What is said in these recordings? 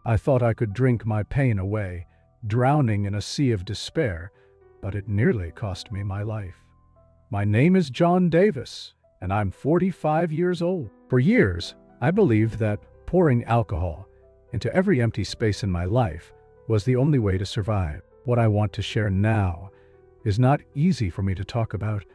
I thought I could drink my pain away, drowning in a sea of despair, but it nearly cost me my life. My name is John Davis, and I'm 45 years old. For years, I believed that pouring alcohol into every empty space in my life was the only way to survive. What I want to share now is not easy for me to talk about,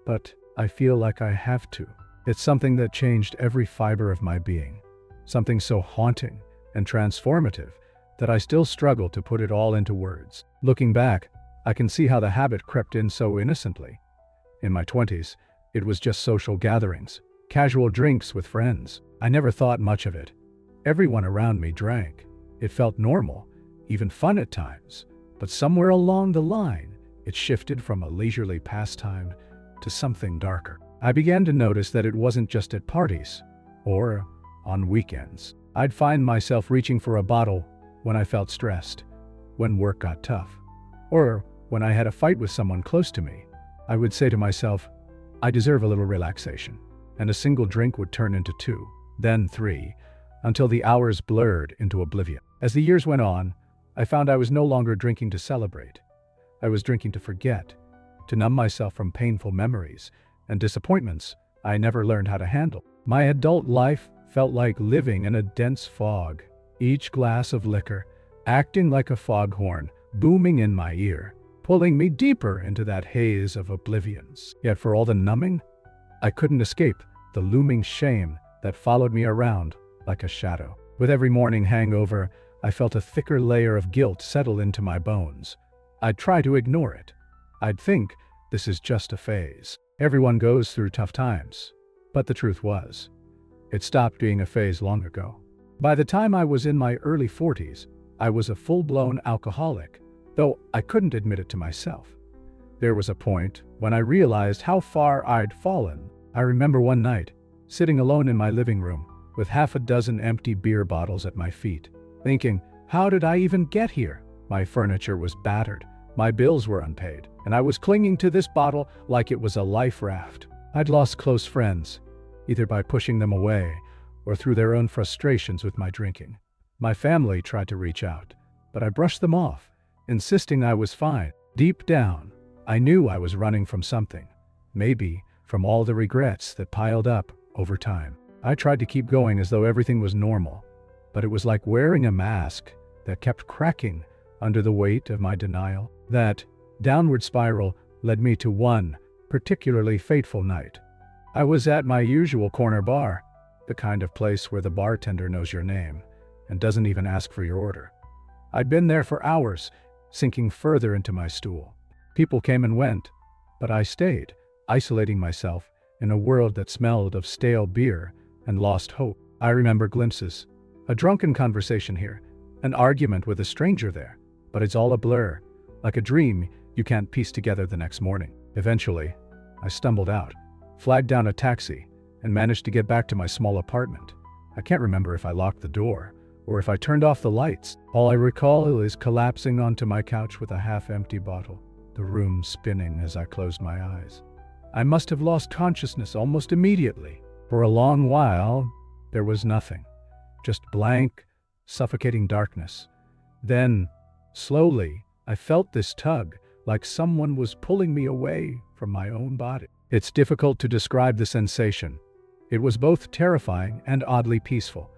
but I feel like I have to. It's something that changed every fiber of my being, something so haunting and transformative that I still struggle to put it all into words. Looking back, I can see how the habit crept in so innocently. In my 20s, it was just social gatherings, casual drinks with friends. I never thought much of it. Everyone around me drank. It felt normal, even fun at times. But somewhere along the line, it shifted from a leisurely pastime to something darker. I began to notice that it wasn't just at parties or on weekends. I'd find myself reaching for a bottle when I felt stressed, when work got tough, or when I had a fight with someone close to me. I would say to myself, I deserve a little relaxation, and a single drink would turn into 2, then 3, until the hours blurred into oblivion. As the years went on, I found I was no longer drinking to celebrate. I was drinking to forget, to numb myself from painful memories and disappointments I never learned how to handle. My adult life felt like living in a dense fog, each glass of liquor acting like a foghorn booming in my ear, pulling me deeper into that haze of oblivions. Yet for all the numbing, I couldn't escape the looming shame that followed me around like a shadow. With every morning hangover, I felt a thicker layer of guilt settle into my bones. I'd try to ignore it. I'd think, this is just a phase. Everyone goes through tough times. But the truth was, it stopped being a phase long ago. By the time I was in my early 40s, I was a full-blown alcoholic, though I couldn't admit it to myself. There was a point when I realized how far I'd fallen. I remember one night, sitting alone in my living room, with half a dozen empty beer bottles at my feet, thinking, how did I even get here? My furniture was battered, my bills were unpaid, and I was clinging to this bottle like it was a life raft. I'd lost close friends, either by pushing them away or through their own frustrations with my drinking. My family tried to reach out, but I brushed them off, insisting I was fine. Deep down, I knew I was running from something, maybe from all the regrets that piled up over time. I tried to keep going as though everything was normal, but it was like wearing a mask that kept cracking under the weight of my denial. That downward spiral led me to one particularly fateful night. I was at my usual corner bar, the kind of place where the bartender knows your name and doesn't even ask for your order. I'd been there for hours, sinking further into my stool. People came and went, but I stayed, isolating myself in a world that smelled of stale beer and lost hope. I remember glimpses, a drunken conversation here, an argument with a stranger there, but it's all a blur, like a dream you can't piece together the next morning. Eventually, I stumbled out, flagged down a taxi, and managed to get back to my small apartment. I can't remember if I locked the door or if I turned off the lights. All I recall is collapsing onto my couch with a half-empty bottle, the room spinning as I closed my eyes. I must have lost consciousness almost immediately. For a long while, there was nothing, just blank, suffocating darkness. Then, slowly, I felt this tug, like someone was pulling me away from my own body. It's difficult to describe the sensation. It was both terrifying and oddly peaceful.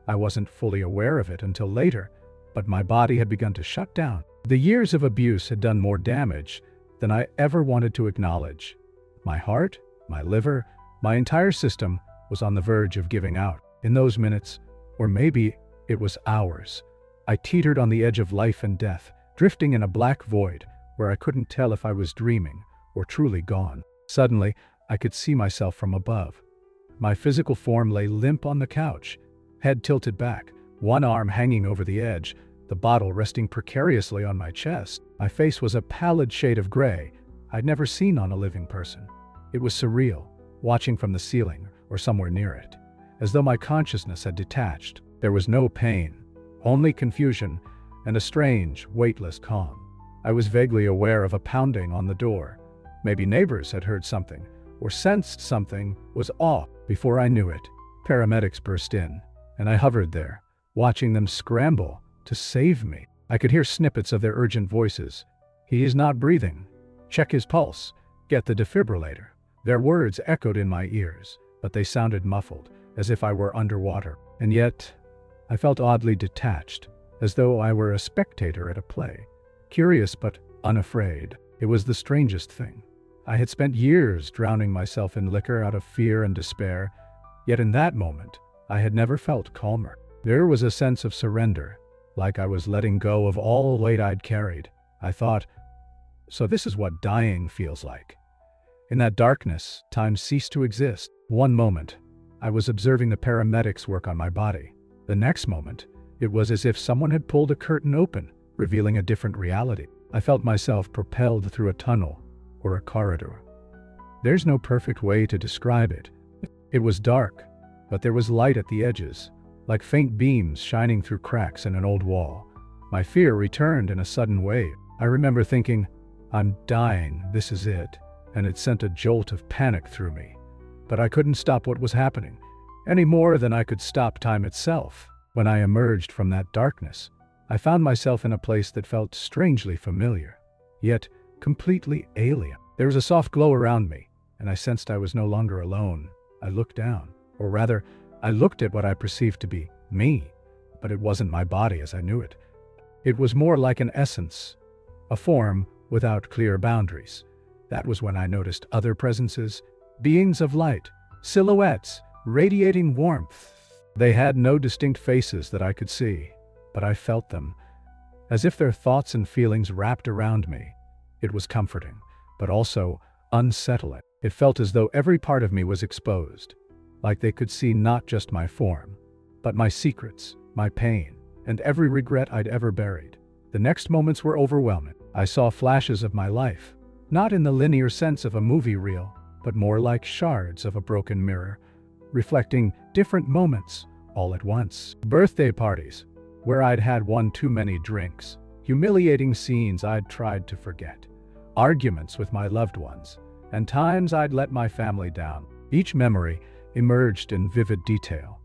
I wasn't fully aware of it until later, but my body had begun to shut down. The years of abuse had done more damage than I ever wanted to acknowledge. My heart, my liver, my entire system was on the verge of giving out. In those minutes, or maybe it was hours, I teetered on the edge of life and death, drifting in a black void where I couldn't tell if I was dreaming or truly gone. Suddenly, I could see myself from above. My physical form lay limp on the couch, head tilted back, one arm hanging over the edge, the bottle resting precariously on my chest. My face was a pallid shade of gray I'd never seen on a living person. It was surreal, watching from the ceiling or somewhere near it, as though my consciousness had detached. There was no pain, only confusion and a strange, weightless calm. I was vaguely aware of a pounding on the door. Maybe neighbors had heard something or sensed something was off. Before I knew it, paramedics burst in, and I hovered there, watching them scramble to save me. I could hear snippets of their urgent voices. "He is not breathing. Check his pulse. Get the defibrillator." Their words echoed in my ears, but they sounded muffled, as if I were underwater. And yet, I felt oddly detached, as though I were a spectator at a play, curious but unafraid. It was the strangest thing. I had spent years drowning myself in liquor out of fear and despair, yet in that moment, I had never felt calmer. There was a sense of surrender, like I was letting go of all weight I'd carried. I thought, so this is what dying feels like. In that darkness, time ceased to exist. One moment, I was observing the paramedics work on my body. The next moment, it was as if someone had pulled a curtain open, revealing a different reality. I felt myself propelled through a tunnel or a corridor. There's no perfect way to describe it. It was dark, but there was light at the edges, like faint beams shining through cracks in an old wall. My fear returned in a sudden wave. I remember thinking, I'm dying, this is it, and it sent a jolt of panic through me. But I couldn't stop what was happening, any more than I could stop time itself. When I emerged from that darkness, I found myself in a place that felt strangely familiar, yet completely alien. There was a soft glow around me, and I sensed I was no longer alone. I looked down, or rather, I looked at what I perceived to be me, but it wasn't my body as I knew it. It was more like an essence, a form without clear boundaries. That was when I noticed other presences, beings of light, silhouettes, radiating warmth. They had no distinct faces that I could see, but I felt them, as if their thoughts and feelings wrapped around me. It was comforting, but also unsettling. It felt as though every part of me was exposed, like they could see not just my form, but my secrets, my pain, and every regret I'd ever buried. The next moments were overwhelming. I saw flashes of my life, not in the linear sense of a movie reel, but more like shards of a broken mirror, reflecting different moments all at once. Birthday parties, where I'd had one too many drinks, humiliating scenes I'd tried to forget, arguments with my loved ones, and times I'd let my family down. Each memory emerged in vivid detail.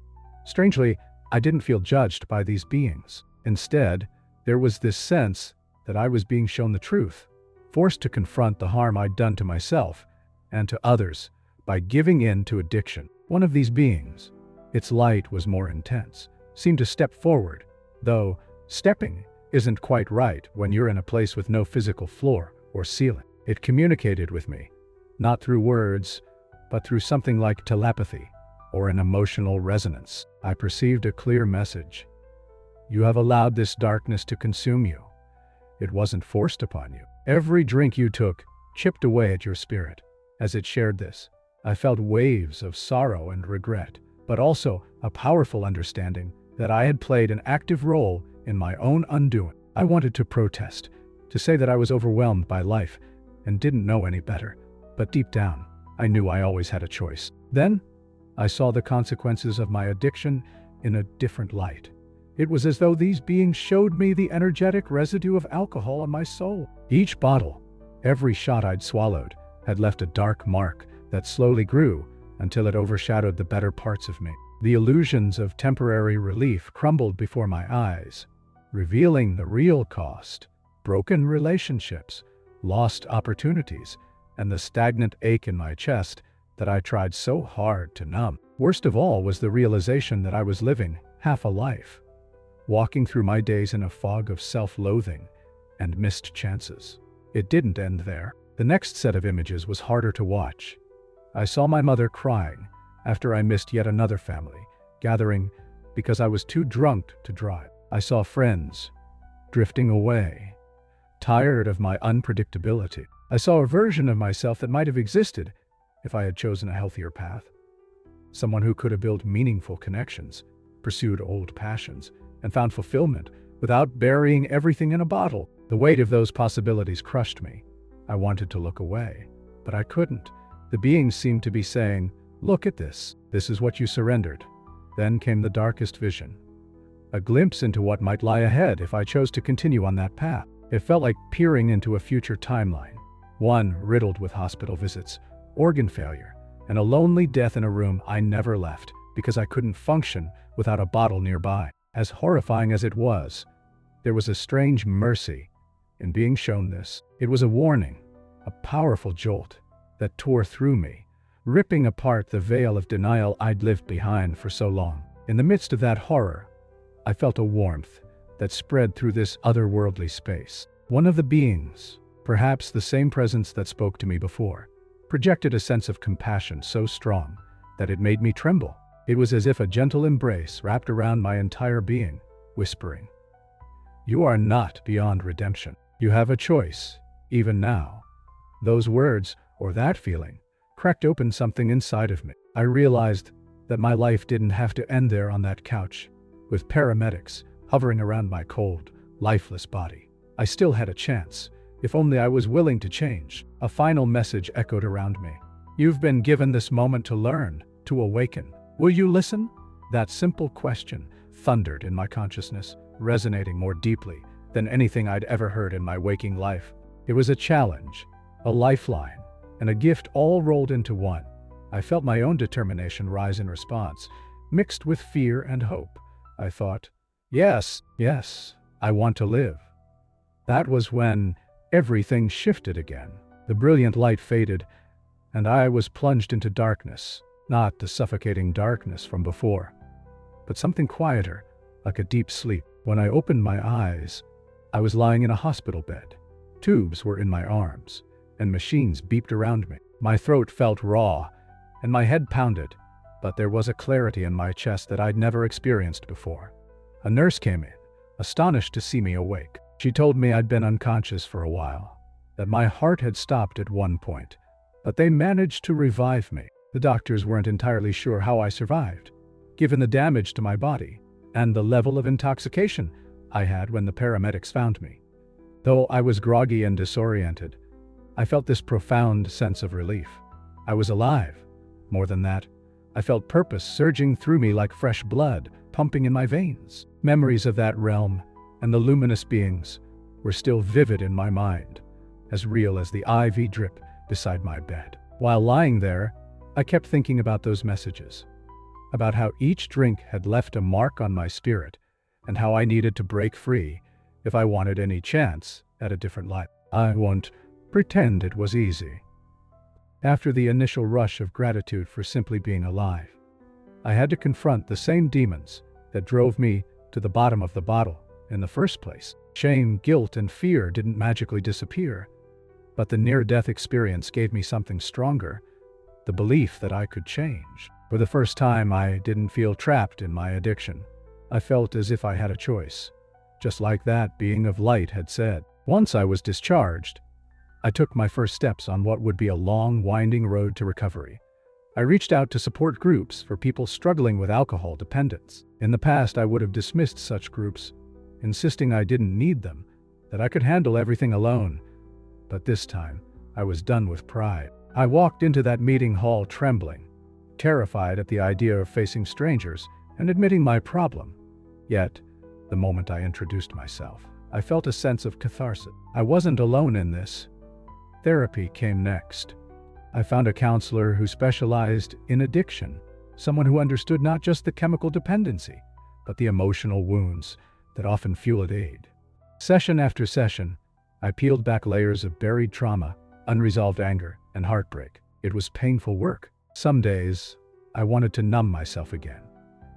Strangely, I didn't feel judged by these beings. Instead, there was this sense that I was being shown the truth, forced to confront the harm I'd done to myself and to others by giving in to addiction. One of these beings, its light was more intense, seemed to step forward, though stepping isn't quite right when you're in a place with no physical floor or ceiling. It communicated with me, not through words, but through something like telepathy or an emotional resonance. I perceived a clear message. You have allowed this darkness to consume you. It wasn't forced upon you. Every drink you took chipped away at your spirit. As it shared this, I felt waves of sorrow and regret, but also a powerful understanding that I had played an active role in my own undoing. I wanted to protest, to say that I was overwhelmed by life and didn't know any better, but deep down, I knew I always had a choice. Then, I saw the consequences of my addiction in a different light. It was as though these beings showed me the energetic residue of alcohol on my soul. Each bottle, every shot I'd swallowed, had left a dark mark that slowly grew until it overshadowed the better parts of me. The illusions of temporary relief crumbled before my eyes, revealing the real cost: broken relationships, lost opportunities, and the stagnant ache in my chest that I tried so hard to numb. Worst of all was the realization that I was living half a life, walking through my days in a fog of self-loathing and missed chances. It didn't end there. The next set of images was harder to watch. I saw my mother crying after I missed yet another family gathering because I was too drunk to drive. I saw friends drifting away, tired of my unpredictability. I saw a version of myself that might have existed if I had chosen a healthier path. Someone who could have built meaningful connections, pursued old passions, and found fulfillment without burying everything in a bottle. The weight of those possibilities crushed me. I wanted to look away, but I couldn't. The beings seemed to be saying, "Look at this. This is what you surrendered." Then came the darkest vision, a glimpse into what might lie ahead if I chose to continue on that path. It felt like peering into a future timeline, one riddled with hospital visits, organ failure, and a lonely death in a room I never left because I couldn't function without a bottle nearby. As horrifying as it was, there was a strange mercy in being shown this. It was a warning, a powerful jolt that tore through me, ripping apart the veil of denial I'd lived behind for so long. In the midst of that horror, I felt a warmth that spread through this otherworldly space. One of the beings, perhaps the same presence that spoke to me before, projected a sense of compassion so strong that it made me tremble. It was as if a gentle embrace wrapped around my entire being, whispering, "You are not beyond redemption. You have a choice, even now." Those words, or that feeling, cracked open something inside of me. I realized that my life didn't have to end there on that couch, with paramedics hovering around my cold, lifeless body. I still had a chance, if only I was willing to change. A final message echoed around me. "You've been given this moment to learn, to awaken. Will you listen?" That simple question thundered in my consciousness, resonating more deeply than anything I'd ever heard in my waking life. It was a challenge, a lifeline, and a gift all rolled into one. I felt my own determination rise in response, mixed with fear and hope. I thought, yes, I want to live. That was when everything shifted again. The brilliant light faded, and I was plunged into darkness, not the suffocating darkness from before, but something quieter, like a deep sleep. When I opened my eyes, I was lying in a hospital bed. Tubes were in my arms, and machines beeped around me. My throat felt raw, and my head pounded, but there was a clarity in my chest that I'd never experienced before. A nurse came in, astonished to see me awake. She told me I'd been unconscious for a while, that my heart had stopped at one point, but they managed to revive me. The doctors weren't entirely sure how I survived, given the damage to my body and the level of intoxication I had when the paramedics found me. Though I was groggy and disoriented, I felt this profound sense of relief. I was alive. More than that, I felt purpose surging through me like fresh blood pumping in my veins. Memories of that realm and the luminous beings were still vivid in my mind, as real as the IV drip beside my bed. While lying there, I kept thinking about those messages, about how each drink had left a mark on my spirit, and how I needed to break free if I wanted any chance at a different life. I won't pretend it was easy. After the initial rush of gratitude for simply being alive, I had to confront the same demons that drove me to the bottom of the bottle in the first place. Shame, guilt, and fear didn't magically disappear, but the near-death experience gave me something stronger, the belief that I could change. For the first time, I didn't feel trapped in my addiction. I felt as if I had a choice, just like that being of light had said. Once I was discharged, I took my first steps on what would be a long, winding road to recovery. I reached out to support groups for people struggling with alcohol dependence. In the past, I would have dismissed such groups, insisting I didn't need them, that I could handle everything alone. But this time, I was done with pride. I walked into that meeting hall trembling, terrified at the idea of facing strangers and admitting my problem. Yet, the moment I introduced myself, I felt a sense of catharsis. I wasn't alone in this. Therapy came next. I found a counselor who specialized in addiction, someone who understood not just the chemical dependency, but the emotional wounds that often fueled aid. Session after session, I peeled back layers of buried trauma, unresolved anger, and heartbreak. It was painful work. Some days, I wanted to numb myself again,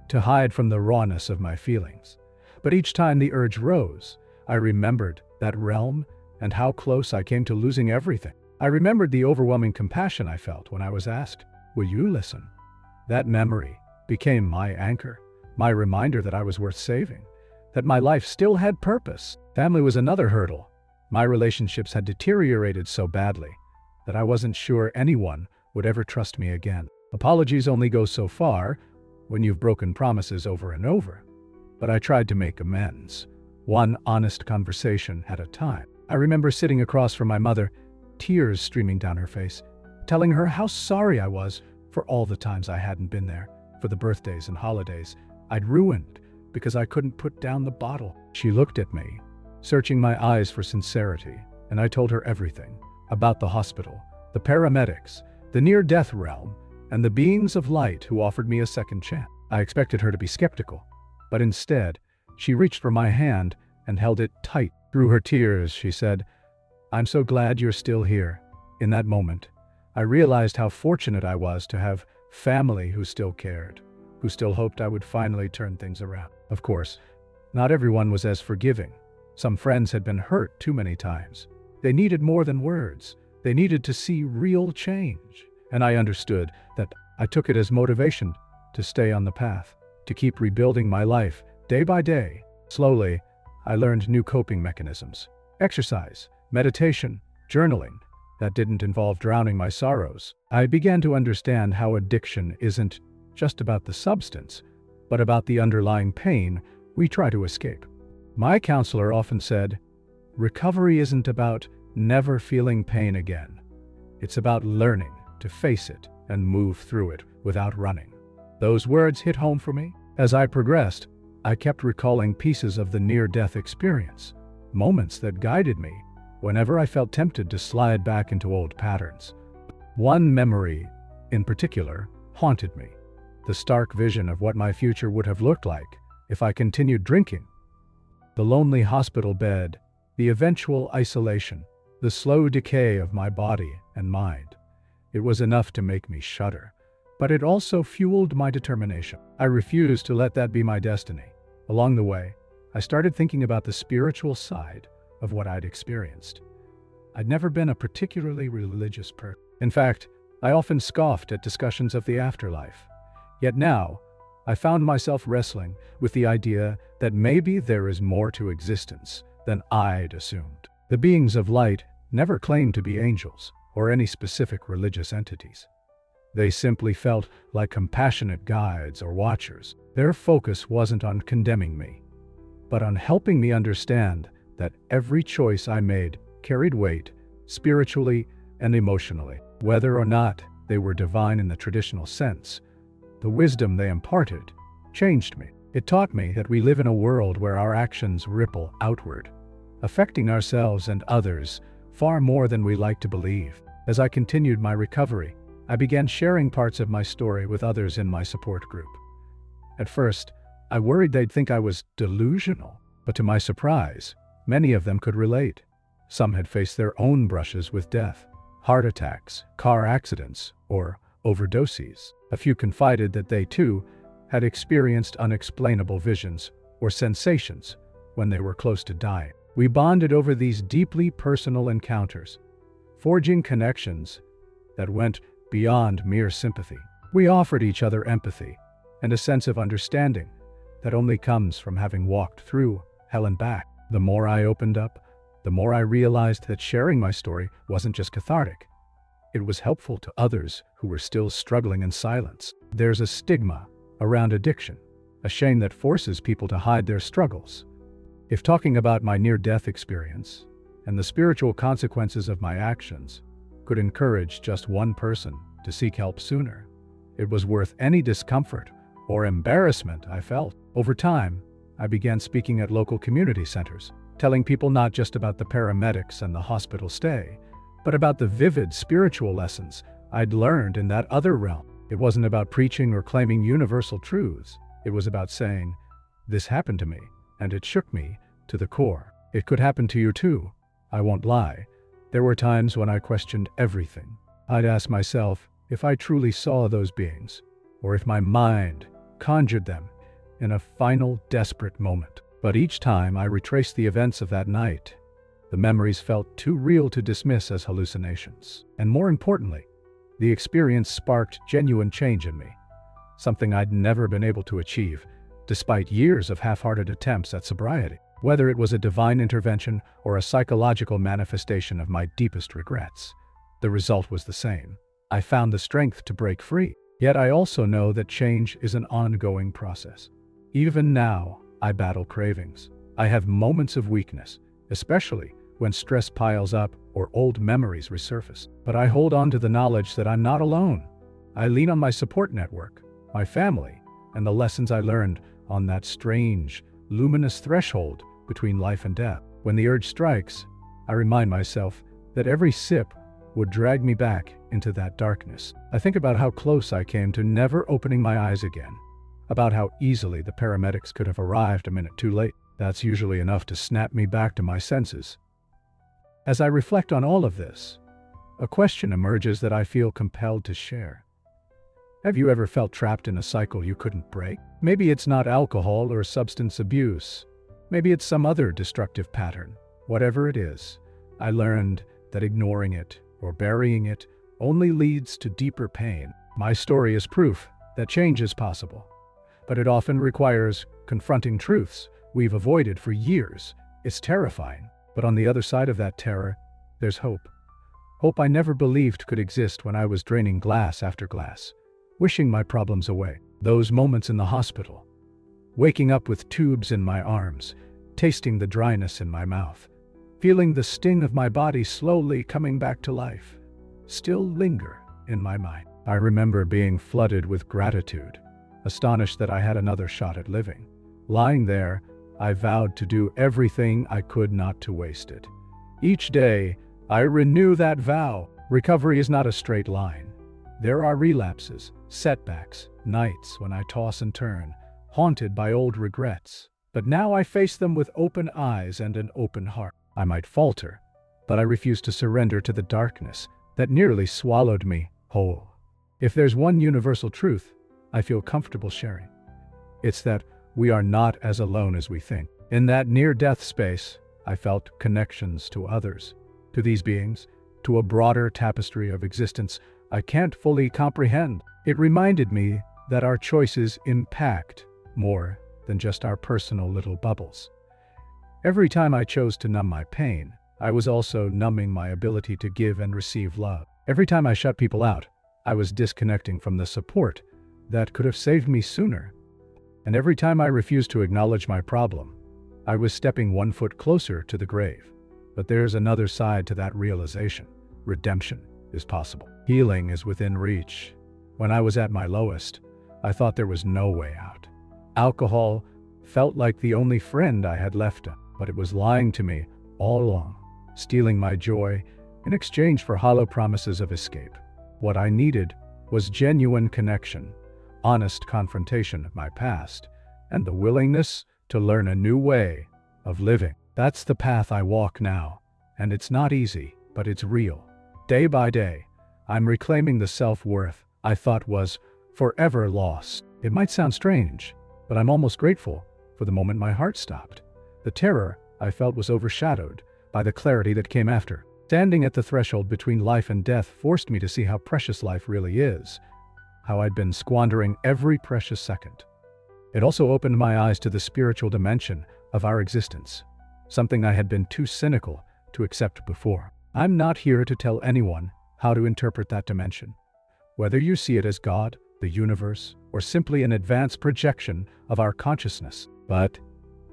to hide from the rawness of my feelings. But each time the urge rose, I remembered that realm and how close I came to losing everything. I remembered the overwhelming compassion I felt when I was asked, "Will you listen?" That memory became my anchor, my reminder that I was worth saving, that my life still had purpose. Family was another hurdle. My relationships had deteriorated so badly that I wasn't sure anyone would ever trust me again. Apologies only go so far when you've broken promises over and over. But I tried to make amends, one honest conversation at a time. I remember sitting across from my mother, tears streaming down her face, telling her how sorry I was for all the times I hadn't been there, for the birthdays and holidays I'd ruined because I couldn't put down the bottle. She looked at me, searching my eyes for sincerity, and I told her everything about the hospital, the paramedics, the near-death realm, and the beings of light who offered me a second chance. I expected her to be skeptical, but instead, She reached for my hand and held it tight. Through her tears, she said, "I'm so glad you're still here." In that moment, I realized how fortunate I was to have family who still cared, who still hoped I would finally turn things around. Of course, not everyone was as forgiving. Some friends had been hurt too many times. They needed more than words. They needed to see real change. And I understood that. I took it as motivation to stay on the path, to keep rebuilding my life day by day. Slowly, I learned new coping mechanisms. Exercise, meditation, journaling. That didn't involve drowning my sorrows. I began to understand how addiction isn't just about the substance, but about the underlying pain we try to escape. My counselor often said, "Recovery isn't about never feeling pain again. It's about learning to face it and move through it without running." Those words hit home for me. As I progressed, I kept recalling pieces of the near-death experience, moments that guided me whenever I felt tempted to slide back into old patterns. One memory, in particular, haunted me. The stark vision of what my future would have looked like if I continued drinking. The lonely hospital bed, the eventual isolation, the slow decay of my body and mind. It was enough to make me shudder, but it also fueled my determination. I refused to let that be my destiny. Along the way, I started thinking about the spiritual side of what I'd experienced. I'd never been a particularly religious person. In fact, I often scoffed at discussions of the afterlife. Yet now, I found myself wrestling with the idea that maybe there is more to existence than I'd assumed. The beings of light never claimed to be angels or any specific religious entities. They simply felt like compassionate guides or watchers. Their focus wasn't on condemning me, but on helping me understand that every choice I made carried weight, spiritually and emotionally. Whether or not they were divine in the traditional sense, the wisdom they imparted changed me. It taught me that we live in a world where our actions ripple outward, affecting ourselves and others far more than we like to believe. As I continued my recovery, I began sharing parts of my story with others in my support group. At first, I worried they'd think I was delusional, but to my surprise, many of them could relate. Some had faced their own brushes with death, heart attacks, car accidents, or overdoses. A few confided that they too had experienced unexplainable visions or sensations when they were close to dying. We bonded over these deeply personal encounters, forging connections that went beyond mere sympathy. We offered each other empathy and a sense of understanding that only comes from having walked through hell and back. The more I opened up, the more I realized that sharing my story wasn't just cathartic. It was helpful to others who were still struggling in silence. There's a stigma around addiction, a shame that forces people to hide their struggles. If talking about my near-death experience and the spiritual consequences of my actions could encourage just one person to seek help sooner, it was worth any discomfort or embarrassment I felt. Over time, I began speaking at local community centers, telling people not just about the paramedics and the hospital stay, but about the vivid spiritual lessons I'd learned in that other realm. It wasn't about preaching or claiming universal truths. It was about saying, "This happened to me, and it shook me to the core. It could happen to you too." I won't lie. There were times when I questioned everything. I'd ask myself if I truly saw those beings, or if my mind conjured them in a final, desperate moment. But each time I retraced the events of that night, the memories felt too real to dismiss as hallucinations. And more importantly, the experience sparked genuine change in me, something I'd never been able to achieve, despite years of half-hearted attempts at sobriety. Whether it was a divine intervention or a psychological manifestation of my deepest regrets, the result was the same. I found the strength to break free. Yet I also know that change is an ongoing process. Even now, I battle cravings. I have moments of weakness, especially when stress piles up or old memories resurface. But I hold on to the knowledge that I'm not alone. I lean on my support network, my family, and the lessons I learned on that strange, luminous threshold between life and death. When the urge strikes, I remind myself that every sip would drag me back into that darkness. I think about how close I came to never opening my eyes again, about how easily the paramedics could have arrived a minute too late. That's usually enough to snap me back to my senses. As I reflect on all of this, a question emerges that I feel compelled to share. Have you ever felt trapped in a cycle you couldn't break? Maybe it's not alcohol or substance abuse. Maybe it's some other destructive pattern. Whatever it is, I learned that ignoring it or burying it only leads to deeper pain. My story is proof that change is possible, but it often requires confronting truths we've avoided for years. It's terrifying, but on the other side of that terror, there's hope. Hope I never believed could exist when I was draining glass after glass, wishing my problems away. Those moments in the hospital, waking up with tubes in my arms, tasting the dryness in my mouth, feeling the sting of my body slowly coming back to life, still linger in my mind. I remember being flooded with gratitude, astonished that I had another shot at living. Lying there, I vowed to do everything I could not to waste it. Each day, I renew that vow. Recovery is not a straight line. There are relapses, setbacks, nights when I toss and turn, haunted by old regrets. But now I face them with open eyes and an open heart. I might falter, but I refuse to surrender to the darkness that nearly swallowed me whole. If there's one universal truth I feel comfortable sharing, it's that we are not as alone as we think. In that near-death space, I felt connections to others, to these beings, to a broader tapestry of existence I can't fully comprehend. It reminded me that our choices impact more than just our personal little bubbles. Every time I chose to numb my pain, I was also numbing my ability to give and receive love. Every time I shut people out, I was disconnecting from the support that could have saved me sooner. And every time I refused to acknowledge my problem, I was stepping one foot closer to the grave. But there's another side to that realization. Redemption is possible. Healing is within reach. When I was at my lowest, I thought there was no way out. Alcohol felt like the only friend I had left, but it was lying to me all along, stealing my joy in exchange for hollow promises of escape. What I needed was genuine connection, honest confrontation of my past, and the willingness to learn a new way of living. That's the path I walk now, and it's not easy, but it's real. Day by day, I'm reclaiming the self-worth I thought was forever lost. It might sound strange, but I'm almost grateful for the moment my heart stopped. The terror I felt was overshadowed by the clarity that came after. Standing at the threshold between life and death forced me to see how precious life really is, how I'd been squandering every precious second. It also opened my eyes to the spiritual dimension of our existence, something I had been too cynical to accept before. I'm not here to tell anyone how to interpret that dimension, whether you see it as God, the universe, or simply an advanced projection of our consciousness. But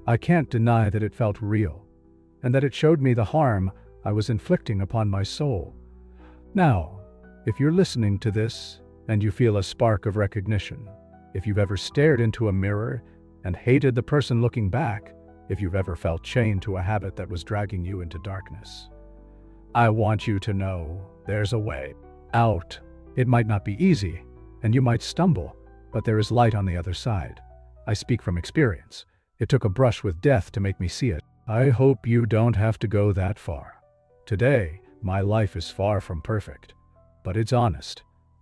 I can't deny that it felt real, and that it showed me the harm I was inflicting upon my soul. Now, if you're listening to this and you feel a spark of recognition, if you've ever stared into a mirror and hated the person looking back, if you've ever felt chained to a habit that was dragging you into darkness, I want you to know there's a way out. It might not be easy, and you might stumble, but there is light on the other side. I speak from experience. It took a brush with death to make me see it. I hope you don't have to go that far. Today, my life is far from perfect, but it's honest.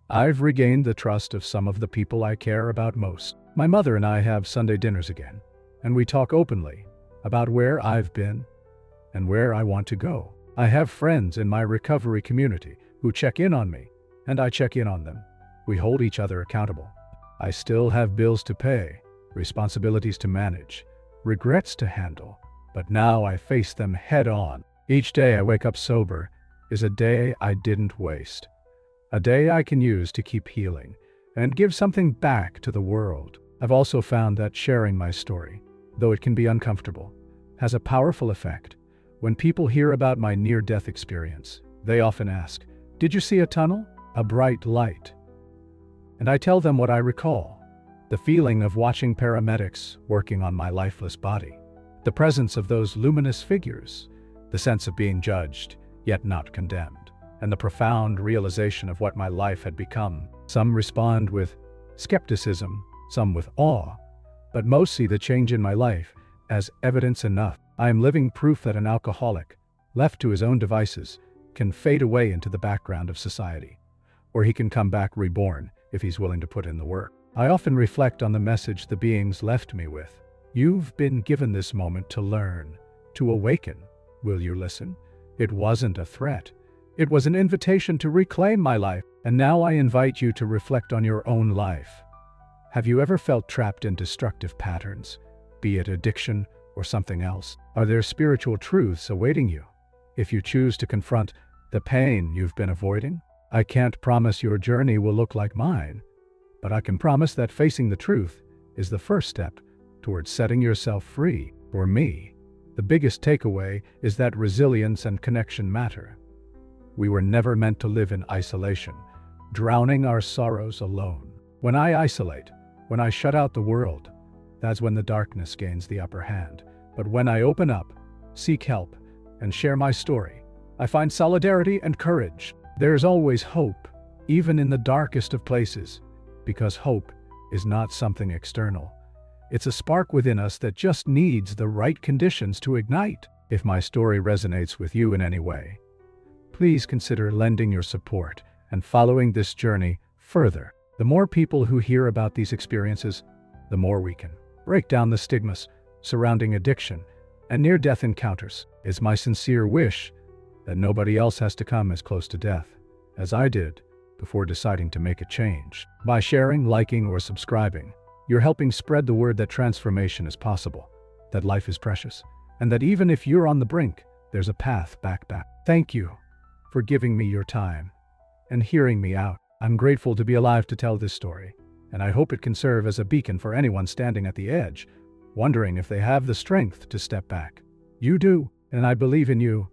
I've regained the trust of some of the people I care about most. My mother and I have Sunday dinners again, and we talk openly about where I've been and where I want to go. I have friends in my recovery community who check in on me, and I check in on them. We hold each other accountable. I still have bills to pay, responsibilities to manage, regrets to handle, but now I face them head on. Each day I wake up sober is a day I didn't waste, a day I can use to keep healing and give something back to the world. I've also found that sharing my story, though it can be uncomfortable, has a powerful effect. When people hear about my near-death experience, they often ask, "Did you see a tunnel? A bright light?" And I tell them what I recall: the feeling of watching paramedics working on my lifeless body, the presence of those luminous figures, the sense of being judged, yet not condemned, and the profound realization of what my life had become. Some respond with skepticism, some with awe, but most see the change in my life as evidence enough. I am living proof that an alcoholic, left to his own devices, can fade away into the background of society, or he can come back reborn if he's willing to put in the work. I often reflect on the message the beings left me with. You've been given this moment to learn, to awaken. Will you listen? It wasn't a threat. It was an invitation to reclaim my life, and now I invite you to reflect on your own life. Have you ever felt trapped in destructive patterns, be it addiction or something else? Are there spiritual truths awaiting you if you choose to confront the pain you've been avoiding? I can't promise your journey will look like mine, but I can promise that facing the truth is the first step towards setting yourself free. For me, the biggest takeaway is that resilience and connection matter. We were never meant to live in isolation, drowning our sorrows alone. When I isolate, when I shut out the world, that's when the darkness gains the upper hand. But when I open up, seek help, and share my story, I find solidarity and courage. There's always hope, even in the darkest of places, because hope is not something external. It's a spark within us that just needs the right conditions to ignite. If my story resonates with you in any way, please consider lending your support and following this journey further. The more people who hear about these experiences, the more we can break down the stigmas surrounding addiction and near-death encounters. It's my sincere wish that nobody else has to come as close to death as I did before deciding to make a change. By sharing, liking, or subscribing, you're helping spread the word that transformation is possible, that life is precious, and that even if you're on the brink, there's a path back. Thank you for giving me your time and hearing me out. I'm grateful to be alive to tell this story, and I hope it can serve as a beacon for anyone standing at the edge, wondering if they have the strength to step back. You do, and I believe in you.